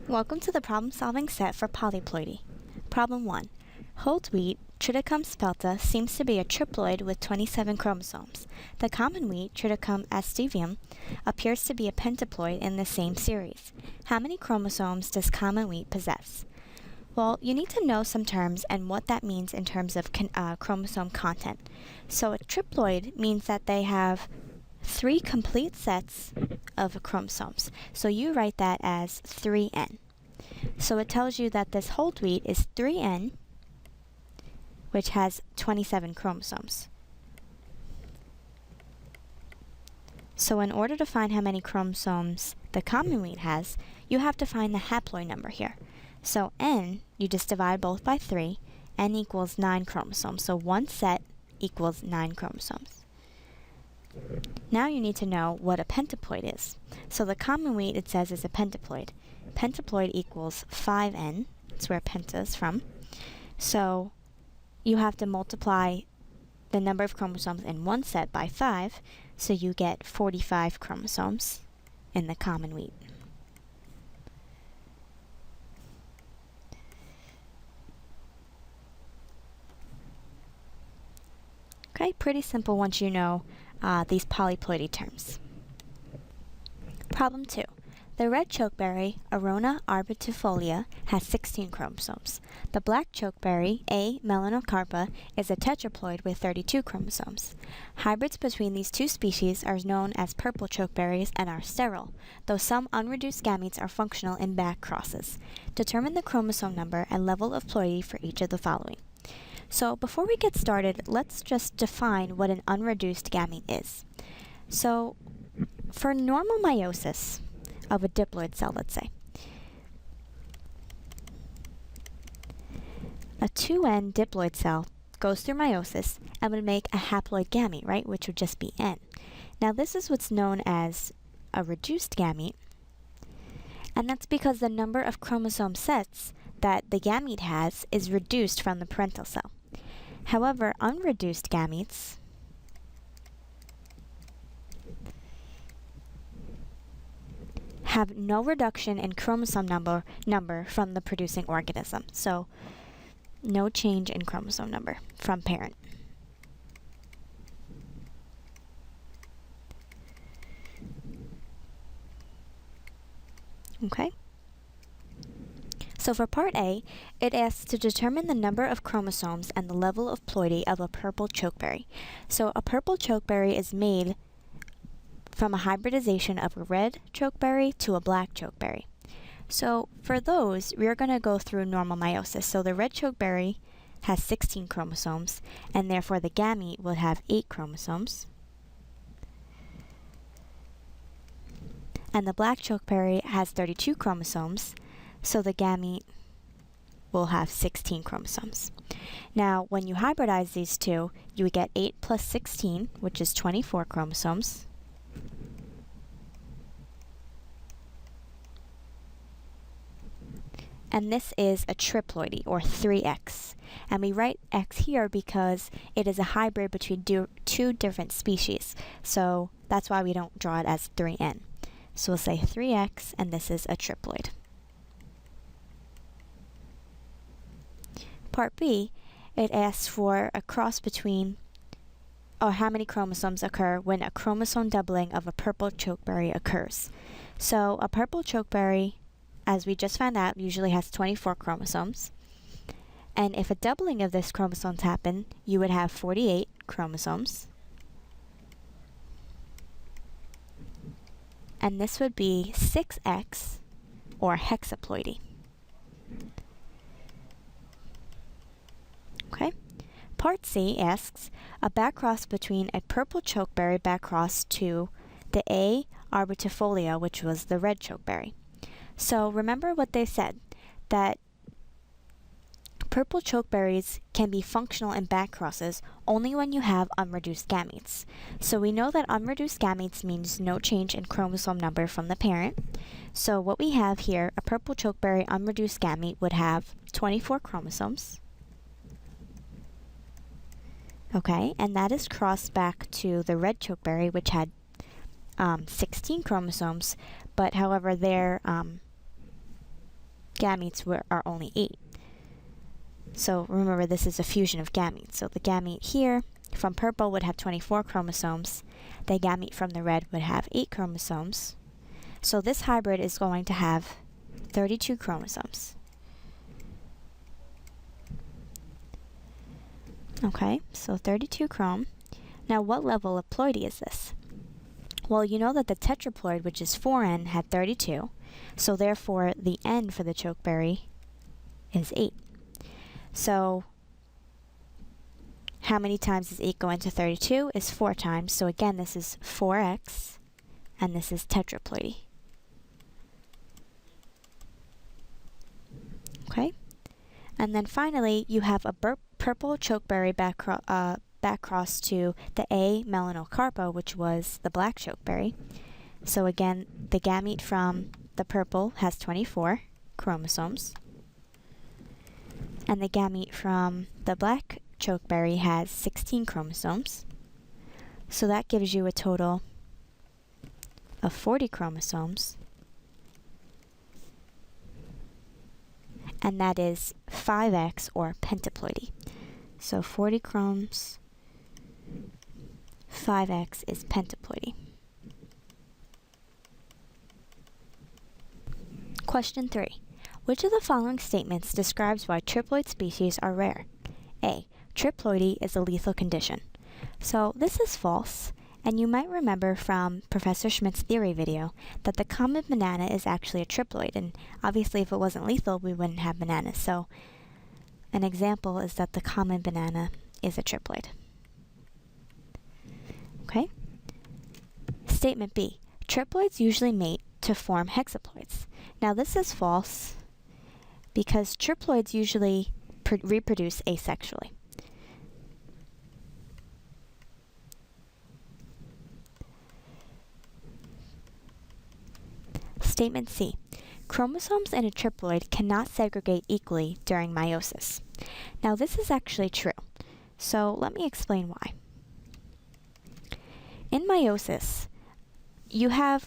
Welcome to the problem-solving set for polyploidy. Problem 1. Whole wheat, Triticum spelta, seems to be a triploid with 27 chromosomes. The common wheat, Triticum aestivium, appears to be a pentaploid in the same series. How many chromosomes does common wheat possess? Well, you need to know some terms and what that means in terms of chromosome content. So a triploid means that they have 3 complete sets of chromosomes. So you write that as 3n. So it tells you that this whole wheat is 3n, which has 27 chromosomes. So in order to find how many chromosomes the common wheat has, you have to find the haploid number here. So n, you just divide both by 3, n equals 9 chromosomes. So one set equals 9 chromosomes. Now you need to know what a pentaploid is. So the common wheat, it says, is a pentaploid. Pentaploid equals 5n. That's where penta is from. So you have to multiply the number of chromosomes in one set by 5, so you get 45 chromosomes in the common wheat. Okay, pretty simple once you know these polyploidy terms. Problem 2. The red chokeberry, Arona arbitifolia, has 16 chromosomes. The black chokeberry, A. melanocarpa, is a tetraploid with 32 chromosomes. Hybrids between these two species are known as purple chokeberries and are sterile, though some unreduced gametes are functional in back crosses. Determine the chromosome number and level of ploidy for each of the following. So before we get started, let's just define what an unreduced gamete is. So for normal meiosis of a diploid cell, let's say, a 2n diploid cell goes through meiosis and would make a haploid gamete, right, which would just be n. Now this is what's known as a reduced gamete, and that's because the number of chromosome sets that the gamete has is reduced from the parental cell. However, unreduced gametes have no reduction in chromosome number from the producing organism. So, no change in chromosome number from parent. Okay? So for part A, it asks to determine the number of chromosomes and the level of ploidy of a purple chokeberry. So a purple chokeberry is made from a hybridization of a red chokeberry to a black chokeberry. So for those, we're going to go through normal meiosis. So the red chokeberry has 16 chromosomes, and therefore the gamete would have 8 chromosomes. And the black chokeberry has 32 chromosomes, so the gamete will have 16 chromosomes. Now, when you hybridize these two, you would get 8 plus 16, which is 24 chromosomes. And this is a triploidy, or 3x. And we write x here because it is a hybrid between two different species. So that's why we don't draw it as 3n. So we'll say 3x, and this is a triploid. Part B, it asks for a cross between, or how many chromosomes occur when a chromosome doubling of a purple chokeberry occurs. So a purple chokeberry, as we just found out, usually has 24 chromosomes. And if a doubling of this chromosomes happen, you would have 48 chromosomes. And this would be 6x, or hexaploidy. Okay. Part C asks a backcross between a purple chokeberry backcross to the A. arbitifolia, which was the red chokeberry. So remember what they said, that purple chokeberries can be functional in backcrosses only when you have unreduced gametes. So we know that unreduced gametes means no change in chromosome number from the parent. So what we have here, a purple chokeberry unreduced gamete would have 24 chromosomes. Okay, and that is crossed back to the red chokeberry, which had 16 chromosomes, but however their gametes are only 8. So remember, this is a fusion of gametes. So the gamete here from purple would have 24 chromosomes. The gamete from the red would have 8 chromosomes. So this hybrid is going to have 32 chromosomes. Okay, so 32 chrome. Now what level of ploidy is this? Well, you know that the tetraploid, which is 4N, had 32. So therefore, the N for the chokeberry is 8. So how many times does 8 go into 32? Is 4 times. So again, this is 4x, and this is tetraploidy. Okay? And then finally, you have a purple chokeberry back cross to the A. melanocarpa, which was the black chokeberry. So again, the gamete from the purple has 24 chromosomes, and the gamete from the black chokeberry has 16 chromosomes. So that gives you a total of 40 chromosomes, and that is 5x, or pentaploidy. So 40 chromes, 5x is pentaploidy. Question 3. Which of the following statements describes why triploid species are rare? A. Triploidy is a lethal condition. So this is false, and you might remember from Professor Schmidt's theory video that the common banana is actually a triploid, and obviously if it wasn't lethal, we wouldn't have bananas. So an example is that the common banana is a triploid. Okay? Statement B. Triploids usually mate to form hexaploids. Now this is false because triploids usually reproduce asexually. Statement C. Chromosomes in a triploid cannot segregate equally during meiosis. Now this is actually true. So let me explain why. In meiosis,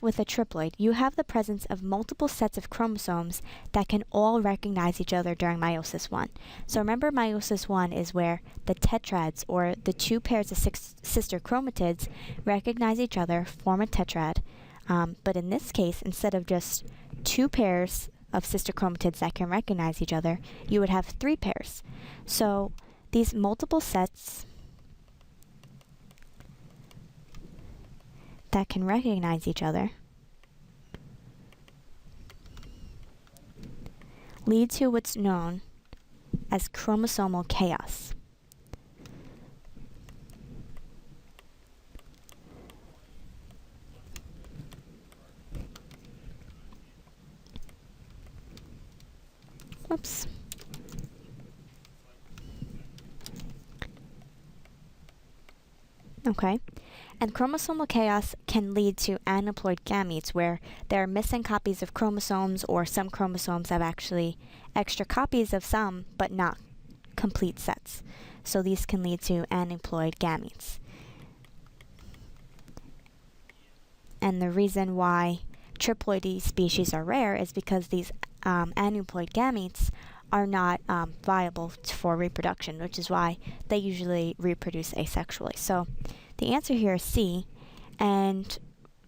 with a triploid, you have the presence of multiple sets of chromosomes that can all recognize each other during meiosis 1. So remember, meiosis 1 is where the tetrads, or the 2 pairs of sister chromatids, recognize each other, form a tetrad. But in this case, instead of just 2 pairs of sister chromatids that can recognize each other, you would have 3 pairs. So these multiple sets that can recognize each other lead to what's known as chromosomal chaos. Whoops. Okay. And chromosomal chaos can lead to aneuploid gametes, where there are missing copies of chromosomes, or some chromosomes have actually extra copies of some, but not complete sets. So these can lead to aneuploid gametes. And the reason why triploidy species are rare is because these aneuploid gametes are not viable for reproduction, which is why they usually reproduce asexually. So the answer here is C, and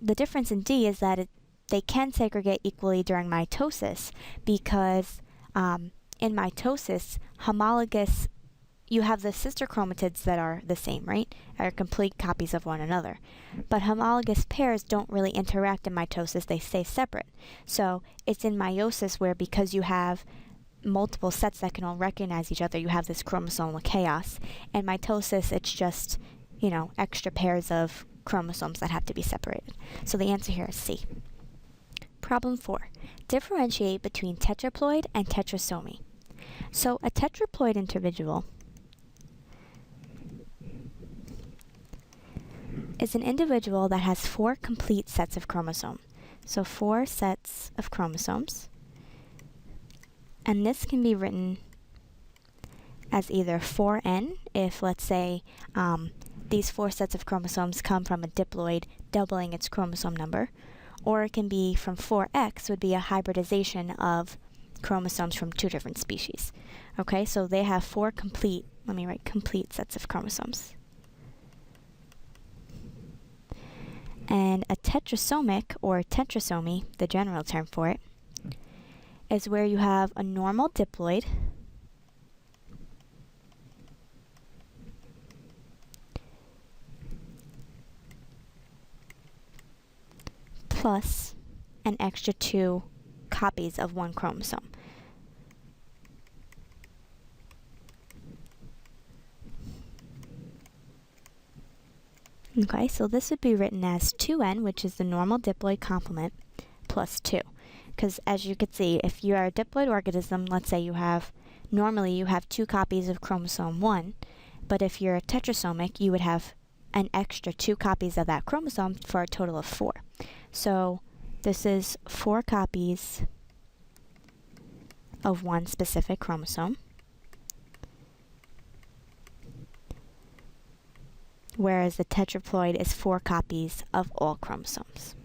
the difference in D is that they can segregate equally during mitosis, because in mitosis, homologous, you have the sister chromatids that are the same, right? Are complete copies of one another. But homologous pairs don't really interact in mitosis, they stay separate. So it's in meiosis where, because you have multiple sets that can all recognize each other, you have this chromosomal chaos. In mitosis, it's just, extra pairs of chromosomes that have to be separated. So the answer here is C. Problem 4. Differentiate between tetraploid and tetrasomy. So a tetraploid individual is an individual that has 4 complete sets of chromosomes. So 4 sets of chromosomes. And this can be written as either 4N, if, let's say, these 4 sets of chromosomes come from a diploid doubling its chromosome number, or it can be from 4X, would be a hybridization of chromosomes from two different species. Okay, so they have four complete, let me write complete sets of chromosomes. And a tetrasomic, or tetrasomy, the general term for it, is where you have a normal diploid plus an extra 2 copies of one chromosome. Okay, so this would be written as 2n, which is the normal diploid complement, plus 2. Because as you can see, if you are a diploid organism, let's say normally you have 2 copies of chromosome 1, but if you're a tetrasomic, you would have an extra 2 copies of that chromosome for a total of 4. So this is 4 copies of one specific chromosome, whereas the tetraploid is 4 copies of all chromosomes.